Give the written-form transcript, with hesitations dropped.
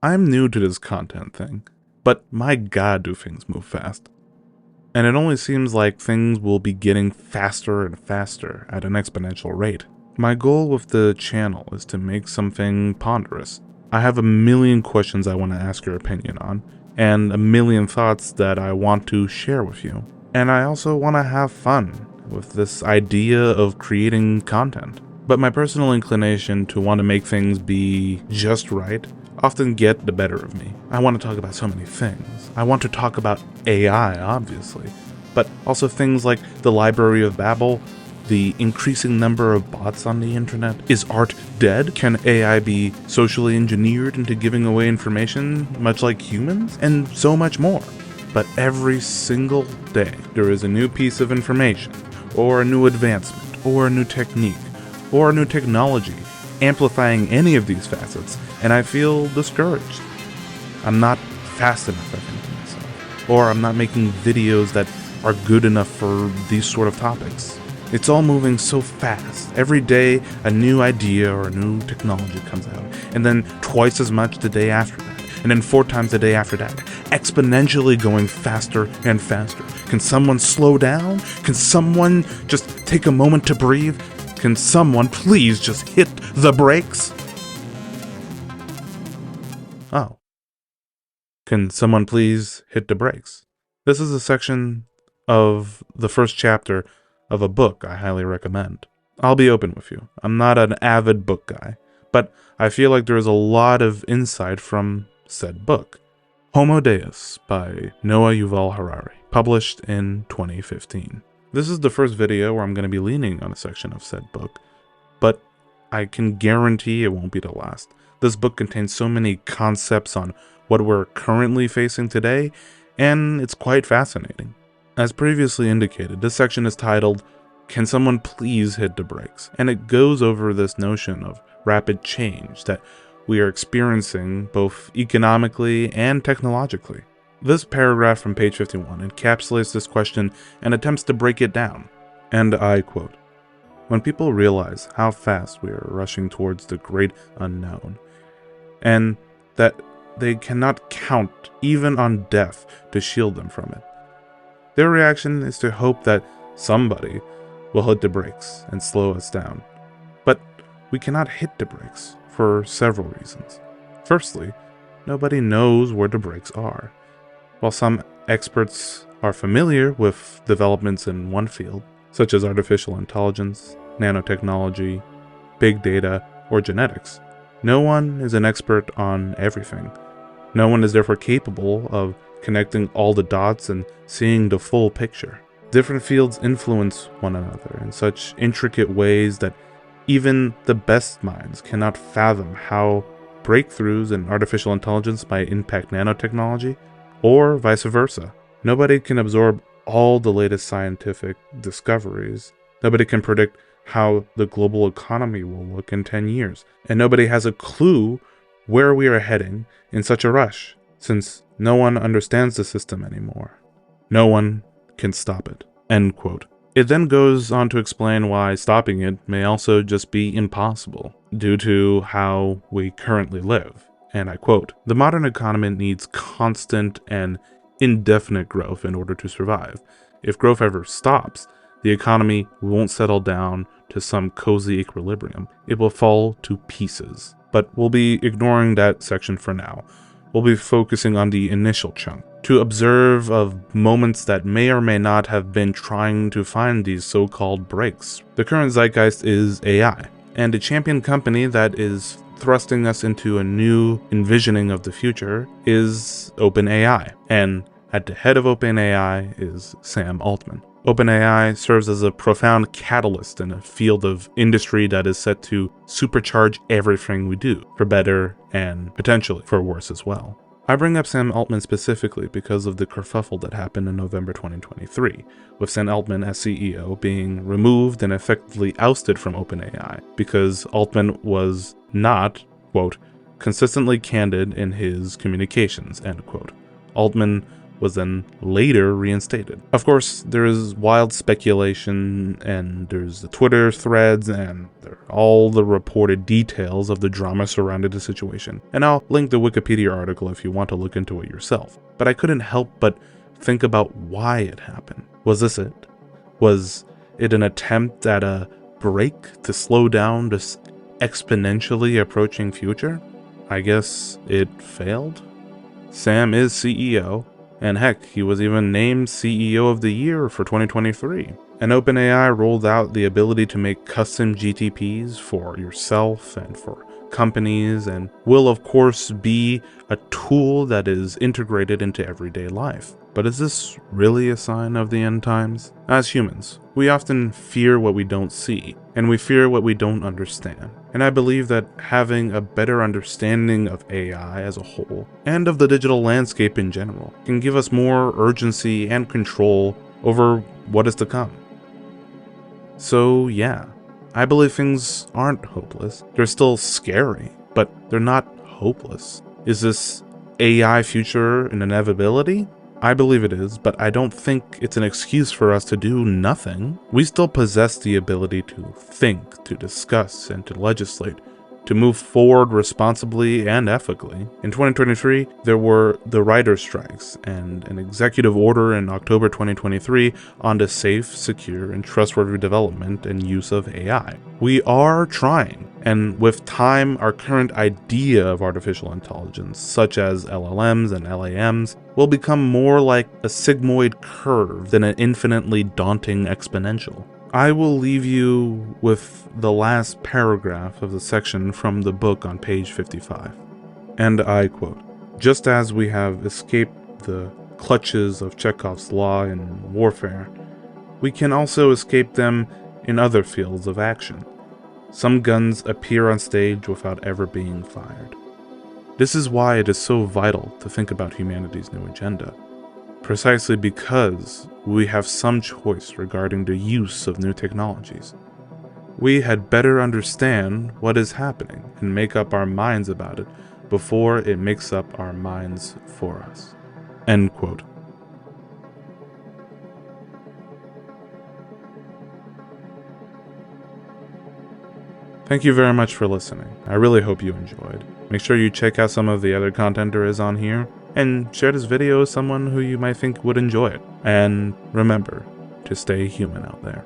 I'm new to this content thing, but my god do things move fast. And it only seems like things will be getting faster and faster at an exponential rate. My goal with the channel is to make something ponderous. I have a million questions I want to ask your opinion on, and a million thoughts that I want to share with you. And I also want to have fun with this idea of creating content. But my personal inclination to want to make things be just right often get the better of me. I want to talk about so many things. I want to talk about AI, obviously, but also things like the Library of Babel, the increasing number of bots on the internet. Is art dead? Can AI be socially engineered into giving away information, much like humans? And so much more. But every single day, there is a new piece of information, or a new advancement, or a new technique, or a new technology amplifying any of these facets, and I feel discouraged. I'm not fast enough, I think, to myself. Or I'm not making videos that are good enough for these sort of topics. It's all moving so fast. Every day, a new idea or a new technology comes out, and then twice as much the day after that, and then 4 times the day after that, exponentially going faster and faster. Can someone slow down? Can someone just take a moment to breathe? Can someone please just hit the brakes? Oh. Can someone please hit the brakes? This is a section of the first chapter of a book I highly recommend. I'll be open with you. I'm not an avid book guy, but I feel like there is a lot of insight from said book. Homo Deus by Noah Yuval Harari, published in 2015. This is the first video where I'm going to be leaning on a section of said book, but I can guarantee it won't be the last. This book contains so many concepts on what we're currently facing today, and it's quite fascinating. As previously indicated, this section is titled, Can Someone Please Hit the Brakes? And it goes over this notion of rapid change that we are experiencing both economically and technologically. This paragraph from page 51 encapsulates this question and attempts to break it down. And I quote, "When people realize how fast we are rushing towards the great unknown, and that they cannot count even on death to shield them from it, their reaction is to hope that somebody will hit the brakes and slow us down. But we cannot hit the brakes for several reasons. Firstly, nobody knows where the brakes are. While some experts are familiar with developments in one field, such as artificial intelligence, nanotechnology, big data, or genetics, no one is an expert on everything. No one is therefore capable of connecting all the dots and seeing the full picture. Different fields influence one another in such intricate ways that even the best minds cannot fathom how breakthroughs in artificial intelligence might impact nanotechnology, or vice versa. Nobody can absorb all the latest scientific discoveries. Nobody can predict how the global economy will look in 10 years. And nobody has a clue where we are heading in such a rush, since no one understands the system anymore. No one can stop it." End quote. It then goes on to explain why stopping it may also just be impossible, due to how we currently live. And I quote, "The modern economy needs constant and indefinite growth in order to survive. If growth ever stops, the economy won't settle down to some cozy equilibrium. It will fall to pieces." But we'll be ignoring that section for now. We'll be focusing on the initial chunk, to observe of moments that may or may not have been trying to find these so-called breaks. The current zeitgeist is AI, and a champion company that is thrusting us into a new envisioning of the future is OpenAI, and at the head of OpenAI is Sam Altman. OpenAI serves as a profound catalyst in a field of industry that is set to supercharge everything we do, for better and potentially for worse as well. I bring up Sam Altman specifically because of the kerfuffle that happened in November 2023, with Sam Altman as CEO being removed and effectively ousted from OpenAI because Altman was not, quote, consistently candid in his communications, end quote. Altman was then later reinstated. Of course, there is wild speculation, and there's the Twitter threads, and there are all the reported details of the drama surrounding the situation. And I'll link the Wikipedia article if you want to look into it yourself. But I couldn't help but think about why it happened. Was this it? Was it an attempt at a break to slow down this exponentially approaching future? I guess it failed? Sam is CEO, and heck, he was even named CEO of the Year for 2023. And OpenAI rolled out the ability to make custom GTPs for yourself and for companies, and will of course be a tool that is integrated into everyday life. But is this really a sign of the end times? As humans, we often fear what we don't see, and we fear what we don't understand. And I believe that having a better understanding of AI as a whole, and of the digital landscape in general, can give us more urgency and control over what is to come. So yeah, I believe things aren't hopeless. They're still scary, but they're not hopeless. Is this AI future an inevitability? I believe it is, but I don't think it's an excuse for us to do nothing. We still possess the ability to think, to discuss, and to legislate, to move forward responsibly and ethically. In 2023, there were the writer's strikes and an executive order in October 2023 on the safe, secure, and trustworthy development and use of AI. We are trying, and with time, our current idea of artificial intelligence, such as LLMs and LAMs, will become more like a sigmoid curve than an infinitely daunting exponential. I will leave you with the last paragraph of the section from the book on page 55. And I quote, "Just as we have escaped the clutches of Chekhov's law in warfare, we can also escape them in other fields of action. Some guns appear on stage without ever being fired. This is why it is so vital to think about humanity's new agenda. Precisely because we have some choice regarding the use of new technologies. We had better understand what is happening and make up our minds about it before it makes up our minds for us." End quote. Thank you very much for listening. I really hope you enjoyed. Make sure you check out some of the other content there is on here, and share this video with someone who you might think would enjoy it. And remember to stay human out there.